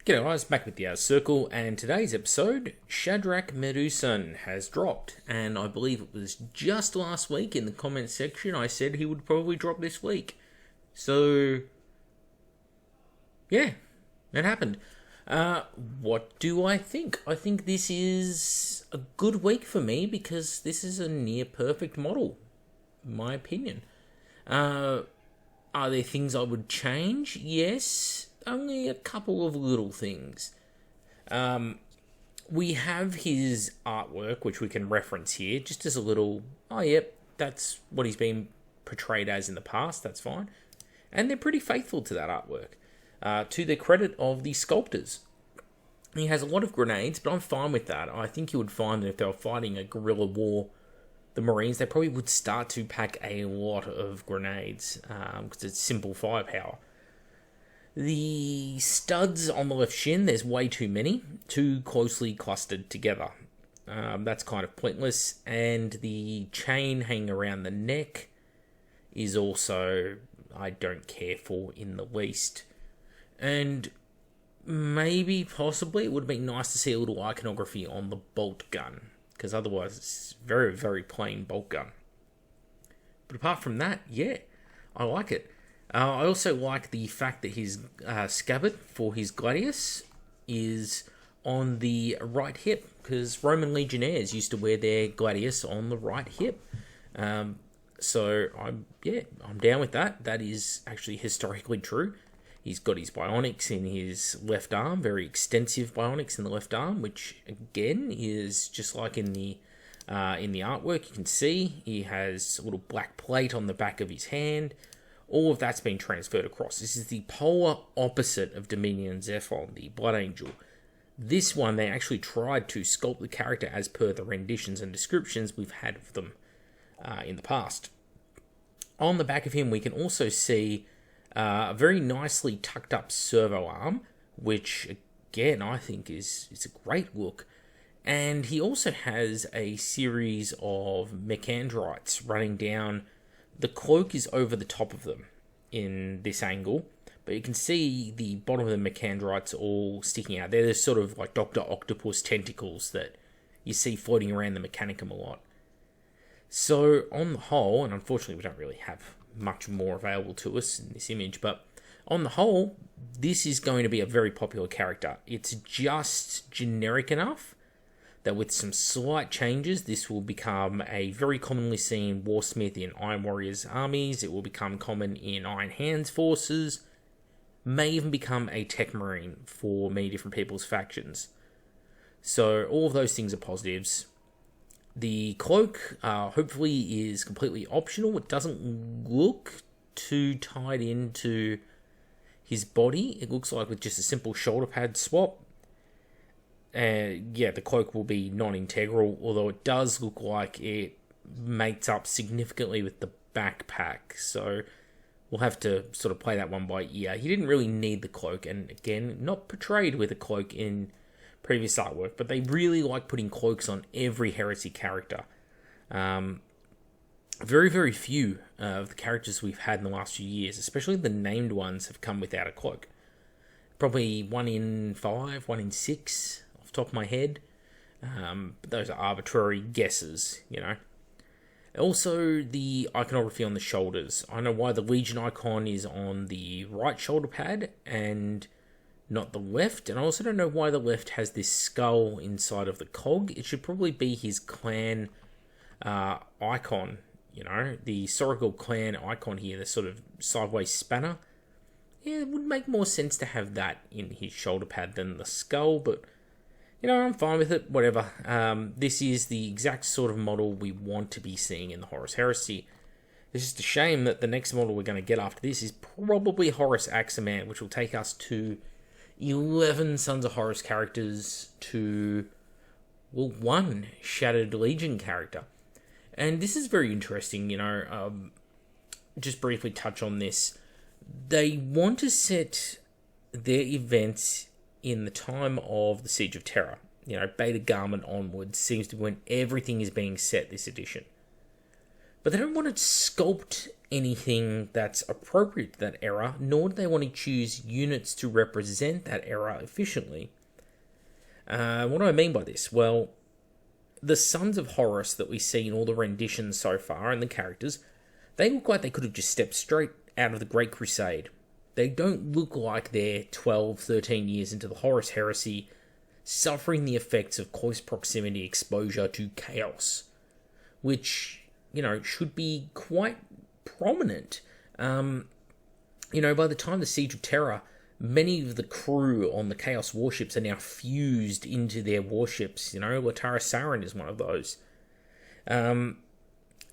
G'day guys, back with the Outer Circle, and today's episode, Shadrak Medusan has dropped, and I believe it was just last week in the comments section I said he would probably drop this week. So, yeah, it happened. What do I think? I think this is a good week for me because this is a near perfect model, in my opinion. Are there things I would change? Yes. Only a couple of little things. We have his artwork, which we can reference here, just as a little, oh yep, that's what he's been portrayed as in the past, that's fine. And they're pretty faithful to that artwork, to the credit of the sculptors. He has a lot of grenades, but I'm fine with that. I think you would find that if they were fighting a guerrilla war, the Marines, they probably would start to pack a lot of grenades, because it's simple firepower. The studs on the left shin, there's way too many, too closely clustered together. That's kind of pointless. And the chain hanging around the neck is also, I don't care for in the least. And maybe, possibly, it would have been nice to see a little iconography on the bolt gun, because otherwise it's very, very plain bolt gun. But apart from that, yeah, I like it. I also like the fact that his scabbard for his gladius is on the right hip, because Roman legionnaires used to wear their gladius on the right hip. So I'm down with that. That is actually historically true. He's got his bionics in his left arm, very extensive bionics in the left arm, which again is just like in the artwork. You can see he has a little black plate on the back of his hand. All of that's been transferred across. This is the polar opposite of Dominion Zephon, the Blood Angel. This one, they actually tried to sculpt the character as per the renditions and descriptions we've had of them in the past. On the back of him, we can also see a very nicely tucked up servo arm, which, again, I think is a great look. And he also has a series of mechandrites running down. The cloak is over the top of them in this angle, but you can see the bottom of the mechandrites all sticking out. They're sort of like Dr. Octopus tentacles that you see floating around the Mechanicum a lot. So on the whole, and unfortunately we don't really have much more available to us in this image, but on the whole, this is going to be a very popular character. It's just generic enough that with some slight changes, this will become a very commonly seen warsmith in Iron Warriors armies. It will become common in Iron Hands forces. May even become a tech marine for many different people's factions. So all of those things are positives. The cloak hopefully is completely optional. It doesn't look too tied into his body. It looks like with just a simple shoulder pad swap. The cloak will be non-integral, although it does look like it mates up significantly with the backpack. So we'll have to sort of play that one by ear. He didn't really need the cloak, and again, not portrayed with a cloak in previous artwork, but they really like putting cloaks on every Heresy character. Very, very few of the characters we've had in the last few years, especially the named ones, have come without a cloak. Probably 1 in 5, 1 in 6... top of my head, but those are arbitrary guesses, you know. Also, the iconography on the shoulders. I know why the Legion icon is on the right shoulder pad and not the left, and I also don't know why the left has this skull inside of the cog. It should probably be his clan icon, you know, the Sorrigal clan icon here, the sort of sideways spanner. Yeah, it would make more sense to have that in his shoulder pad than the skull, but you know, I'm fine with it, whatever. This is the exact sort of model we want to be seeing in the Horus Heresy. It's just a shame that the next model we're going to get after this is probably Horus Axaman, which will take us to 11 Sons of Horus characters to, well, 1 Shattered Legion character. And this is very interesting, you know, just briefly touch on this. They want to set their events in the time of the Siege of Terror. Beta Garment onwards seems to be when everything is being set this edition. But they don't want to sculpt anything that's appropriate to that era, nor do they want to choose units to represent that era efficiently. What do I mean by this? Well, the Sons of Horus that we see in all the renditions so far and the characters, they look like they could have just stepped straight out of the Great Crusade. They don't look like they're 12, 13 years into the Horus heresy, suffering the effects of close proximity exposure to chaos, which, should be quite prominent. By the time the Siege of Terror, many of the crew on the Chaos warships are now fused into their warships. Latara Saren is one of those. And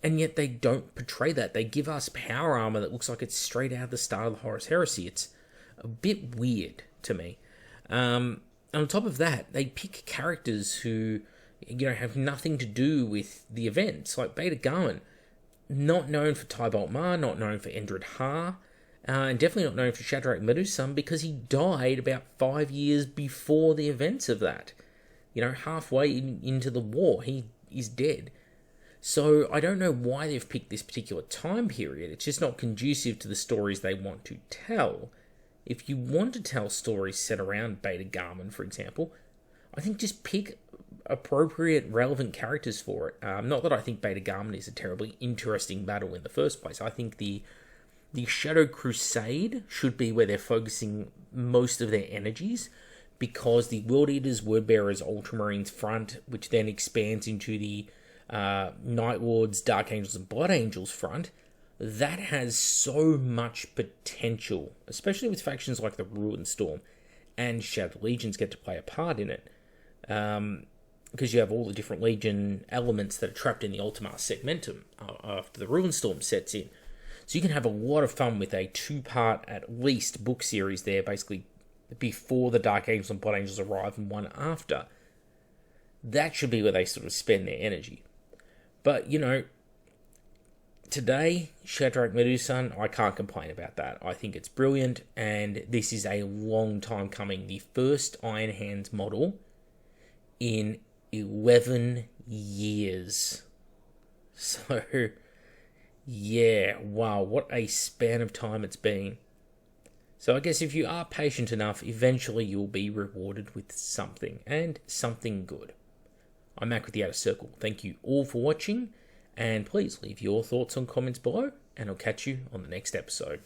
yet they don't portray that. They give us power armor that looks like it's straight out of the start of the Horus Heresy. It's a bit weird to me. And on top of that, they pick characters who, have nothing to do with the events. Like Beta Garment, not known for Tybalt Ma, not known for Endred Ha, and definitely not known for Shadrak Medusan, because he died about 5 years before the events of that. Halfway into the war, he is dead. So I don't know why they've picked this particular time period. It's just not conducive to the stories they want to tell. If you want to tell stories set around Beta Garment, for example, I think just pick appropriate, relevant characters for it. Not that I think Beta Garment is a terribly interesting battle in the first place. I think the Shadow Crusade should be where they're focusing most of their energies, because the World Eaters, Wordbearers, Ultramarines front, which then expands into the Night Lords, Dark Angels, and Blood Angels front, that has so much potential, especially with factions like the Ruin Storm and Shattered Legions get to play a part in it. Because you have all the different Legion elements that are trapped in the Ultima Segmentum after the Ruin Storm sets in. So you can have a lot of fun with a 2-part, at least, book series there, basically before the Dark Angels and Blood Angels arrive, and one after. That should be where they sort of spend their energy. But, today, Shadrak Medusan, I can't complain about that. I think it's brilliant, and this is a long time coming. The first Iron Hands model in 11 years. So, yeah, wow, what a span of time it's been. So I guess if you are patient enough, eventually you'll be rewarded with something, and something good. I'm Mac with the Outer Circle. Thank you all for watching, and please leave your thoughts and comments below, and I'll catch you on the next episode.